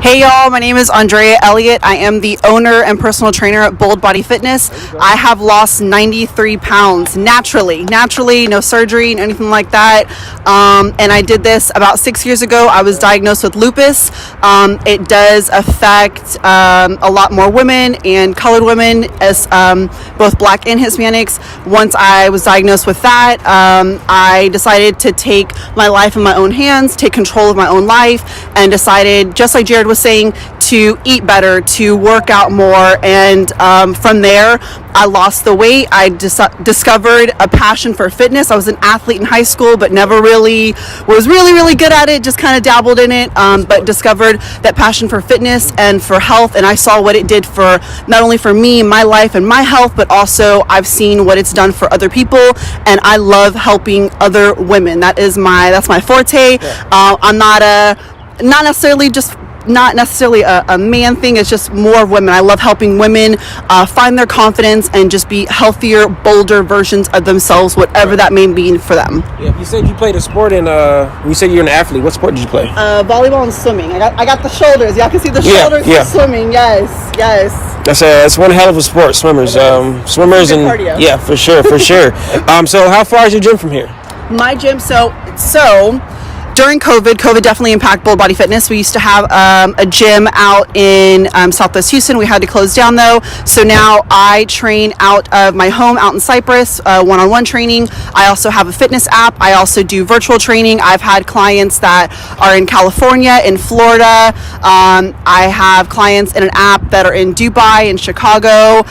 Hey y'all, my name is Andrea Elliott. I am the owner and personal trainer at Bold Body Fitness. I have lost 93 pounds naturally, no surgery, anything like that. And I did this about 6 years ago. I was diagnosed with lupus. It does affect a lot more women and colored women, as both Black and Hispanics. Once I was diagnosed with that, I decided to take my life in my own hands, take control of my own life, and decided, just like Jared was saying, to eat better, to work out more, and from there I lost the weight. I discovered a passion for fitness. I was an athlete in high school, but never really was really good at it, just kind of dabbled in it, but discovered that passion for fitness and for health, and I saw what it did for not only for me, my life and my health, but also I've seen what it's done for other people, and I love helping other women. That's my forte. I'm not necessarily a man thing. It's just more of women. I love helping women find their confidence and just be healthier, bolder versions of themselves, whatever that may mean for them. Yeah, you said you played a sport, and you said you're an athlete. What sport did you play? Volleyball and swimming. I got the shoulders. Y'all can see the shoulders for swimming. Yes. That's one hell of a sport. Swimmers and cardio. Yeah, for sure. So how far is your gym from here? My gym, so during COVID definitely impacted Bold Body Fitness. We used to have a gym out in Southwest Houston. We had to close down though. So now I train out of my home out in Cypress, one-on-one training. I also have a fitness app. I also do virtual training. I've had clients that are in California, in Florida. I have clients in an app that are in Dubai, in Chicago.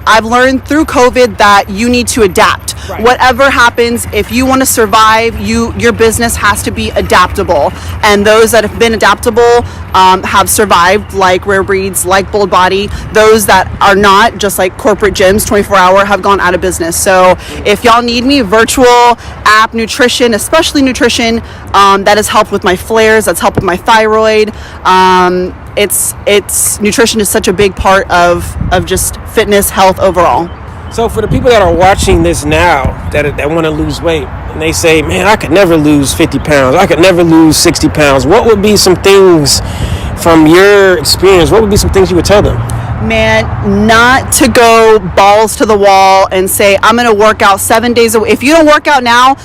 I've learned through COVID that you need to adapt. Right. Whatever happens, if you want to survive, your business has to be adaptable. And those that have been adaptable have survived, like Rare Breeds, like Bold Body. Those that are not, just like corporate gyms, 24-hour, have gone out of business. So if y'all need me, virtual app nutrition, especially nutrition, that has helped with my flares, that's helped with my thyroid. It's nutrition is such a big part of just fitness, health overall. So for the people that are watching this now that want to lose weight, and they say, man, I could never lose 50 pounds, I could never lose 60 pounds, what would be some things from your experience, what would be some things you would tell them? Man, not to go balls to the wall and say, I'm going to work out 7 days a week. If you don't work out now,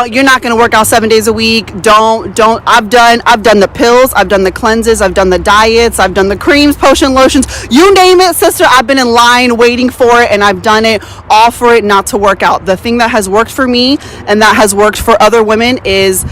you're not going to work out 7 days a week. I've done the pills, I've done the cleanses, I've done the diets, I've done the creams, potion, lotions, you name it, sister. I've been in line waiting for it, and I've done it all for it not to work out. The thing that has worked for me and that has worked for other women is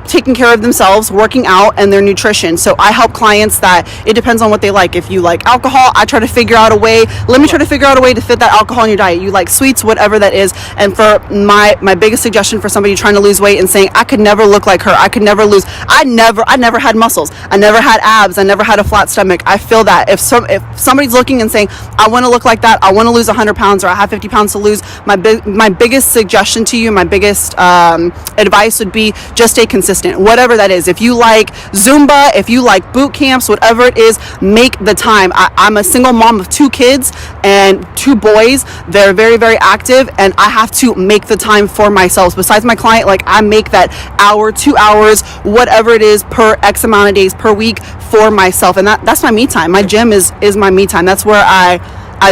taking care of themselves, working out, and their nutrition. So I help clients that it depends on what they like. If you like alcohol, I try to figure out a way. Let me try to figure out a way to fit that alcohol in your diet. You like sweets, whatever that is. And for my biggest suggestion for somebody trying to lose weight and saying, I could never look like her, I could never lose. I never had muscles. I never had abs. I never had a flat stomach. I feel that if somebody's looking and saying, I want to look like that, I want to lose 100 pounds, or I have 50 pounds to lose, my biggest suggestion to you, my biggest advice would be just stay consistent. Whatever that is. If you like Zumba, if you like boot camps, whatever it is, make the time. I'm a single mom of 2 kids and 2 boys. They're very, very active, and I have to make the time for myself. Besides my client, like, I make that hour, 2 hours, whatever it is, per X amount of days per week for myself. And that's my me time. My gym is my me time. That's where I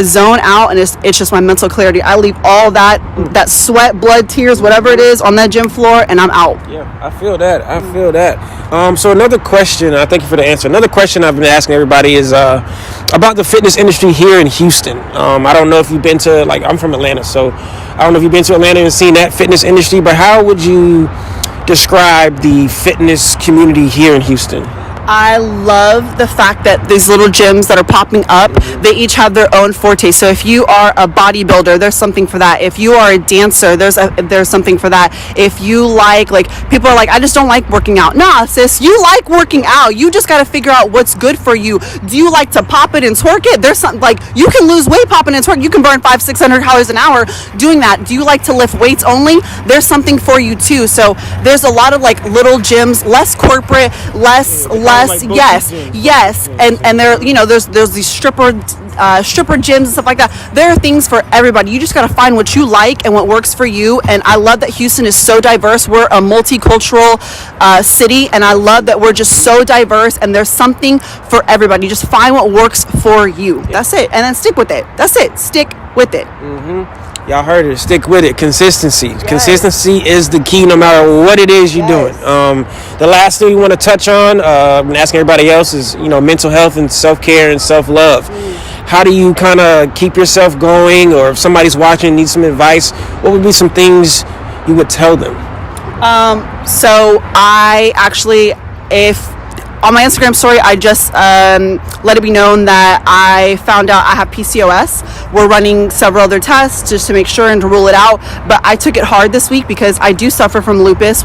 zone out, and it's just my mental clarity. I leave all that sweat, blood, tears, whatever it is, on that gym floor, and I'm out. Yeah, I feel that. So another question, thank you for the answer. Another question I've been asking everybody is about the fitness industry here in Houston. I don't know if you've been to, I'm from Atlanta, so I don't know if you've been to Atlanta and seen that fitness industry, but how would you describe the fitness community here in Houston? I love the fact that these little gyms that are popping up, they each have their own forte. So if you are a bodybuilder, there's something for that. If you are a dancer, there's something for that. If you like people are like, I just don't like working out. Nah, sis, you like working out. You just got to figure out what's good for you. Do you like to pop it and twerk it? There's something, you can lose weight popping and twerk. You can burn 500-600 calories an hour doing that. Do you like to lift weights only? There's something for you too. So there's a lot of little gyms, less corporate, less, yes, and there, there's these stripper stripper gyms and stuff like that. There are things for everybody. You just got to find what you like and what works for you. And I love that Houston is so diverse. We're a multicultural city, and I love that we're just so diverse, and there's something for everybody. Just find what works for you. That's it. And then stick with it. That's it. Stick with it. Y'all heard it. Stick with it. Consistency. Yes. Consistency is the key no matter what it is you're doing. The last thing we want to touch on, and asking everybody else, is mental health and self-care and self-love. How do you kind of keep yourself going, or if somebody's watching and needs some advice, what would be some things you would tell them? So I actually, on my Instagram story, I just let it be known that I found out I have PCOS. We're running several other tests just to make sure and to rule it out. But I took it hard this week because I do suffer from lupus,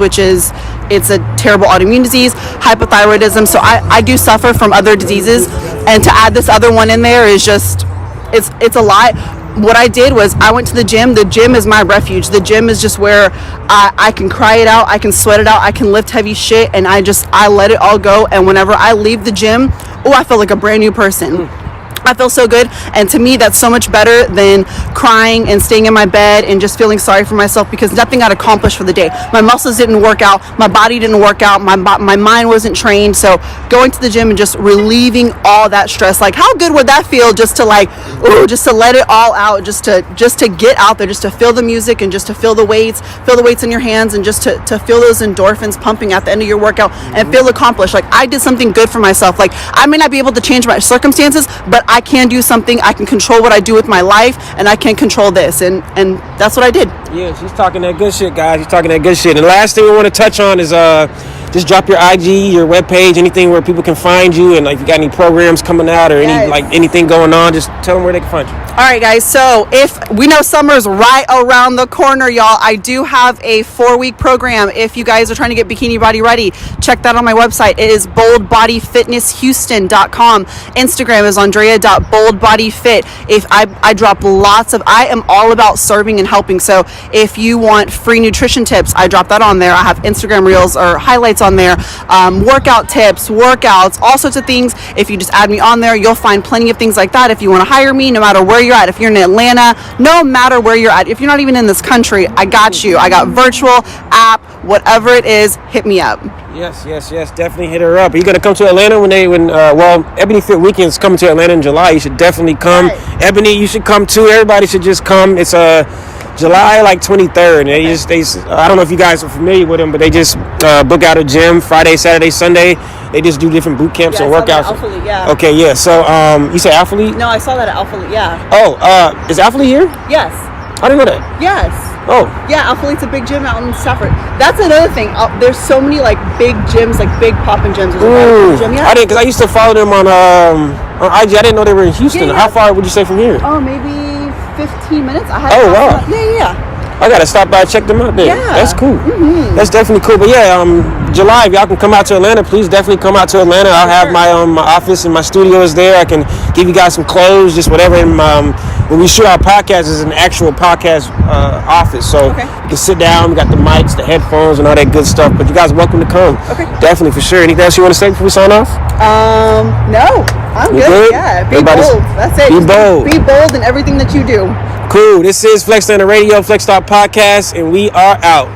it's a terrible autoimmune disease, hypothyroidism. So I do suffer from other diseases. And to add this other one in there is just, it's a lot. What I did was I went to the gym. The gym is my refuge. The gym is just where I can cry it out, I can sweat it out, I can lift heavy shit, and I let it all go. And whenever I leave the gym, I feel like a brand new person. I feel so good, and to me that's so much better than crying and staying in my bed and just feeling sorry for myself because nothing got accomplished for the day. My muscles didn't work out, my body didn't work out, my mind wasn't trained. So going to the gym and just relieving all that stress, like how good would that feel, just to let it all out, just to get out there, just to feel the music and just to feel the weights in your hands, and just to feel those endorphins pumping at the end of your workout and feel accomplished. Like I did something good for myself. Like I may not be able to change my circumstances, but I can do something. I can control what I do with my life, and I can control this, and that's what I did. Yeah, she's talking that good shit, guys. She's talking that good shit. And the last thing we want to touch on is just drop your IG, your webpage, anything where people can find you, and like if you got any programs coming out or anything going on, just tell them where they can find you. All right, guys. So if we know summer's right around the corner, y'all, I do have a 4-week program. If you guys are trying to get bikini body ready, check that on my website. It is boldbodyfitnesshouston.com. Instagram is andrea.boldbodyfit. If I drop I am all about serving and helping. So if you want free nutrition tips, I drop that on there. I have Instagram reels or highlights on there, workout tips, workouts, all sorts of things. If you just add me on there, you'll find plenty of things like that. If you want to hire me, no matter where you're at, if you're in Atlanta, no matter where you're at, if you're not even in this country, I got you. I got virtual, app, whatever it is, hit me up. Yes, definitely hit her up. Are you gonna come to Atlanta when Ebony Fit Weekend's coming to Atlanta in July? You should definitely come. Right. Ebony, you should come too. Everybody should just come. It's July 23rd, and they I don't know if you guys are familiar with them, but they just book out a gym Friday, Saturday, Sunday. They just do different boot camps and workouts. Alpha Elite, yeah. Okay, yeah. So you say Alpha Elite? No, I saw that at Alpha Elite, yeah. Oh, is Alpha Elite here? Yes. I didn't know that. Yes. Oh. Yeah, Alpha Elite's a big gym out in Stafford. That's another thing. There's so many like big gyms, like big popping gyms. Gym, yeah. I didn't, because I used to follow them on IG. I didn't know they were in Houston. Yeah. How far would you say from here? Oh, maybe 15 minutes. Wow. Yeah. I gotta stop by and check them out there. Yeah. That's cool. Mm-hmm. That's definitely cool. But yeah, July, if y'all can come out to Atlanta, please definitely come out to Atlanta. I'll have my office and my studio is there. I can give you guys some clothes, just whatever. And when we shoot our podcast, it's an actual podcast office, so you can sit down. We got the mics, the headphones, and all that good stuff. But you guys are welcome to come. Okay. Definitely, for sure. Anything else you want to say before we sign off? No, I'm good. Yeah, be bold. That's it. Be bold. Be bold in everything that you do. Cool. This is Flexlanta Radio, Flexlanta Podcast, and we are out.